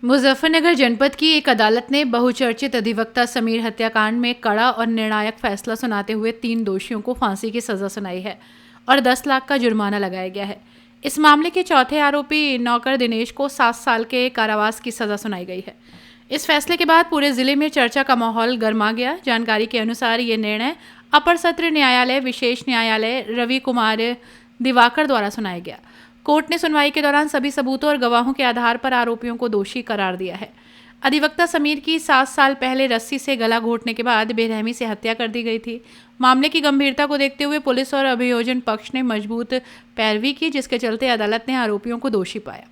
मुजफ्फरनगर जनपद की एक अदालत ने बहुचर्चित अधिवक्ता समीर हत्याकांड में कड़ा और निर्णायक फैसला सुनाते हुए 3 दोषियों को फांसी की सजा सुनाई है और 10 लाख का जुर्माना लगाया गया है। इस मामले के चौथे आरोपी नौकर दिनेश को 7 साल के कारावास की सजा सुनाई गई है। इस फैसले के बाद पूरे जिले में चर्चा का माहौल गर्मा गया। जानकारी के अनुसार ये निर्णय अपर सत्र न्यायालय विशेष न्यायालय रवि कुमार दिवाकर द्वारा सुनाया गया। कोर्ट ने सुनवाई के दौरान सभी सबूतों और गवाहों के आधार पर आरोपियों को दोषी करार दिया है। अधिवक्ता समीर की 7 साल पहले रस्सी से गला घोंटने के बाद बेरहमी से हत्या कर दी गई थी। मामले की गंभीरता को देखते हुए पुलिस और अभियोजन पक्ष ने मजबूत पैरवी की, जिसके चलते अदालत ने आरोपियों को दोषी पाया।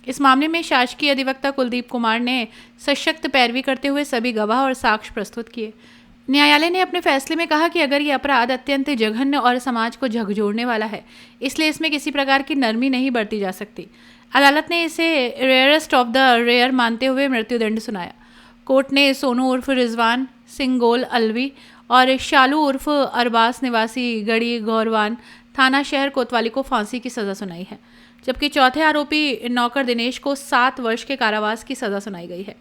इस मामले में शासकीय अधिवक्ता कुलदीप कुमार ने सशक्त पैरवी करते हुए सभी गवाह और साक्ष्य प्रस्तुत किए। न्यायालय ने अपने फैसले में कहा कि अगर ये अपराध अत्यंत जघन्य और समाज को झकझोरने वाला है, इसलिए इसमें किसी प्रकार की नरमी नहीं बरती जा सकती। अदालत ने इसे रेयरेस्ट ऑफ द रेयर मानते हुए मृत्युदंड सुनाया। कोर्ट ने सोनू उर्फ रिजवान सिंगोल अलवी और शालू उर्फ अरबास निवासी गढ़ी गौरवान थाना शहर कोतवाली को फांसी की सज़ा सुनाई है, जबकि चौथे आरोपी नौकर दिनेश को 7 वर्ष के कारावास की सज़ा सुनाई गई है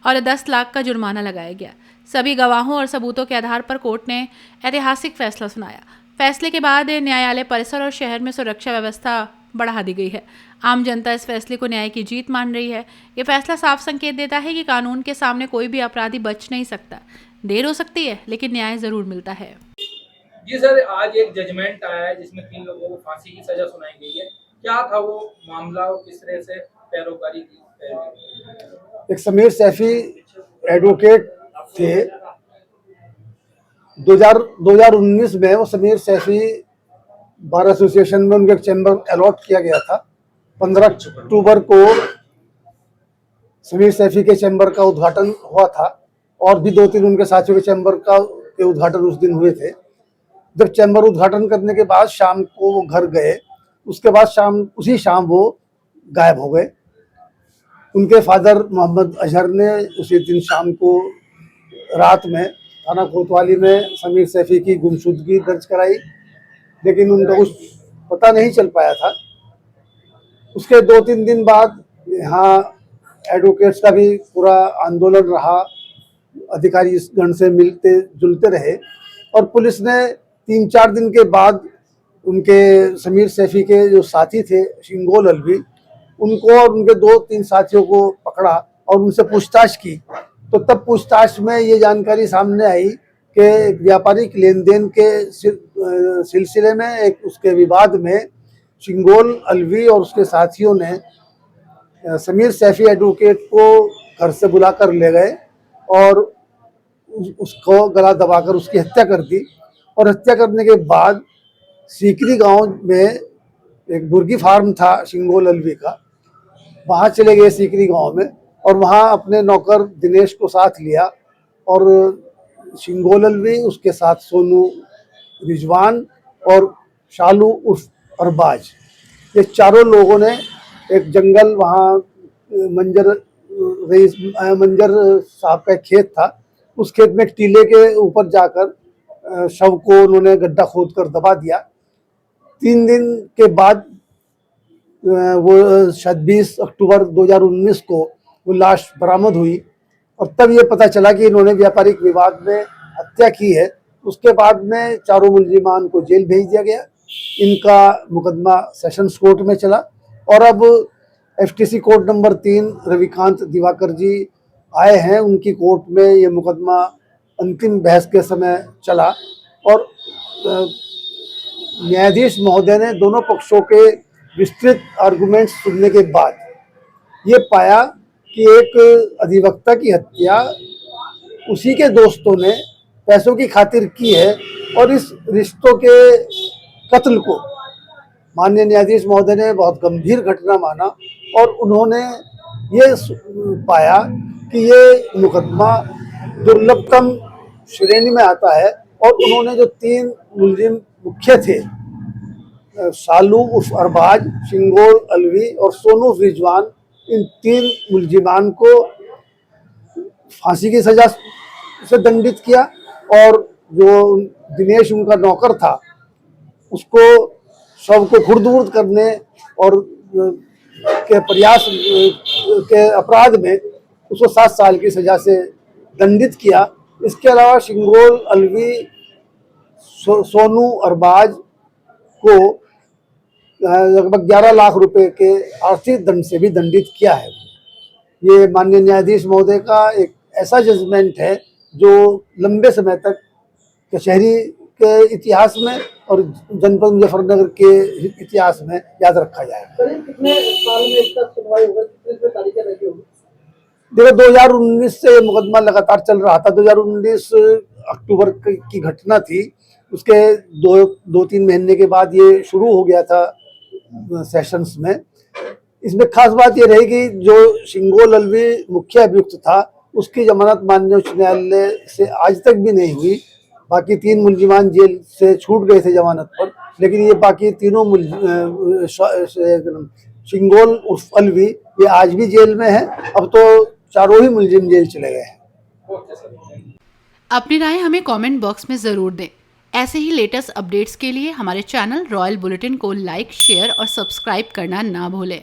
और 10 लाख का जुर्माना लगाया गया। सभी गवाहों और सबूतों के आधार पर कोर्ट ने ऐतिहासिक फैसला सुनाया। फैसले के बाद न्यायालय परिसर और शहर में सुरक्षा व्यवस्था बढ़ा दी गई है। आम जनता इस फैसले को न्याय की जीत मान रही है। ये फैसला साफ संकेत देता है कि कानून के सामने कोई भी अपराधी बच नहीं सकता। देर हो सकती है, लेकिन न्याय जरूर मिलता है। जी सर, आज एक जजमेंट आया है जिसमें 3 लोगों को फांसी की सजा सुनाई गई है। क्या था वो मामला और किस तरह से पैरोकारी की? एक समीर सैफी एडवोकेट थे। 2019 में वो समीर सैफी बार एसोसिएशन में उनके एक चैम्बर अलॉट किया गया था। 15 अक्टूबर को समीर सैफी के चैम्बर का उद्घाटन हुआ था और भी 2-3 उनके साथियों के चैम्बर के उद्घाटन उस दिन हुए थे। जब चैम्बर उद्घाटन करने के बाद शाम को वो घर गए, उसके बाद उसी शाम वो गायब हो गए। उनके फादर मोहम्मद अजहर ने उसी दिन शाम को रात में थाना कोतवाली में समीर सैफी की गुमशुदगी दर्ज कराई, लेकिन उनका कुछ पता नहीं चल पाया था। उसके 2-3 दिन बाद यहाँ एडवोकेट्स का भी पूरा आंदोलन रहा, अधिकारी इस गण से मिलते जुलते रहे और पुलिस ने 3-4 दिन के बाद उनके समीर सैफी के जो साथी थे शिंगोल अलवी, उनको और उनके 2-3 साथियों को पकड़ा और उनसे पूछताछ की। तो तब पूछताछ में ये जानकारी सामने आई कि व्यापारिक लेन देन के सिलसिले में एक उसके विवाद में शिंगोल अलवी और उसके साथियों ने समीर सैफी एडवोकेट को घर से बुलाकर ले गए और उसको गला दबाकर उसकी हत्या कर दी। और हत्या करने के बाद सीकरी गांव में एक मुर्गी फार्म था शिंगोल अलवी का, वहाँ चले गए सीकरी गांव में और वहाँ अपने नौकर दिनेश को साथ लिया और शिंगोल अलवी, उसके साथ सोनू रिजवान और शालू उर्फ अरबाज, ये चारों लोगों ने एक जंगल, वहाँ मंजर साहब का खेत था, उस खेत में एक टीले के ऊपर जाकर शव को उन्होंने गड्ढा खोदकर दबा दिया। 3 दिन के बाद वो 26 अक्टूबर 2019 को वो लाश बरामद हुई और तब ये पता चला कि इन्होंने व्यापारिक विवाद में हत्या की है। उसके बाद में चारों मुलजिमान को जेल भेज दिया गया। इनका मुकदमा सेशंस कोर्ट में चला और अब FTC court number 3 Ravikant Diwakar ji आए हैं। उनकी कोर्ट में ये मुकदमा अंतिम बहस के समय चला और न्यायाधीश महोदय ने दोनों पक्षों के विस्तृत आर्गुमेंट्स सुनने के बाद ये पाया कि एक अधिवक्ता की हत्या उसी के दोस्तों ने पैसों की खातिर की है और इस रिश्तों के कत्ल को माननीय न्यायाधीश महोदय ने बहुत गंभीर घटना माना और उन्होंने ये पाया कि ये मुकदमा दुर्लभतम श्रेणी में आता है और उन्होंने जो 3 मुलजिम मुख्य थे, शालू उर्फ अरबाज, शिंगोल अलवी और सोनू रिजवान, इन 3 मुलजिमान को फांसी की सजा से दंडित किया और जो दिनेश उनका नौकर था उसको शव को खुर्द-बुर्द करने और के प्रयास के अपराध में उसको 7 साल की सजा से दंडित किया। इसके अलावा शिंगोल अलवी सोनू अरबाज को लगभग 11 लाख रुपए के आर्थिक दंड से भी दंडित किया है। ये माननीय न्यायाधीश महोदय का एक ऐसा जजमेंट है जो लंबे समय तक कचहरी के इतिहास में और जनपद मुजफ्फरनगर के इतिहास में याद रखा जाएगा। कितने साल में इसका सुनवाई होगा, कितने तारीखें लगी होगी? देखो 2019 से मुकदमा लगातार चल रहा था। 2019 अक्टूबर की घटना थी, उसके दो तीन महीने के बाद ये शुरू हो गया था सेशंस में। इसमें खास बात ये रहेगी जो शिंगोल अलवी मुख्य अभियुक्त था उसकी जमानत माननीय उच्च न्यायालय से आज तक भी नहीं हुई। बाकी 3 मुलजिमान जेल से छूट गए थे जमानत पर, लेकिन ये बाकी तीनों शिंगोल उर्फ अलवी ये आज भी जेल में है। अब तो चारों ही मुलजिम जेल चले गए हैं। Okay sir. अपनी राय हमें कमेंट बॉक्स में ज़रूर दें। ऐसे ही लेटेस्ट अपडेट्स के लिए हमारे चैनल रॉयल बुलेटिन को लाइक, शेयर और सब्सक्राइब करना ना भूलें।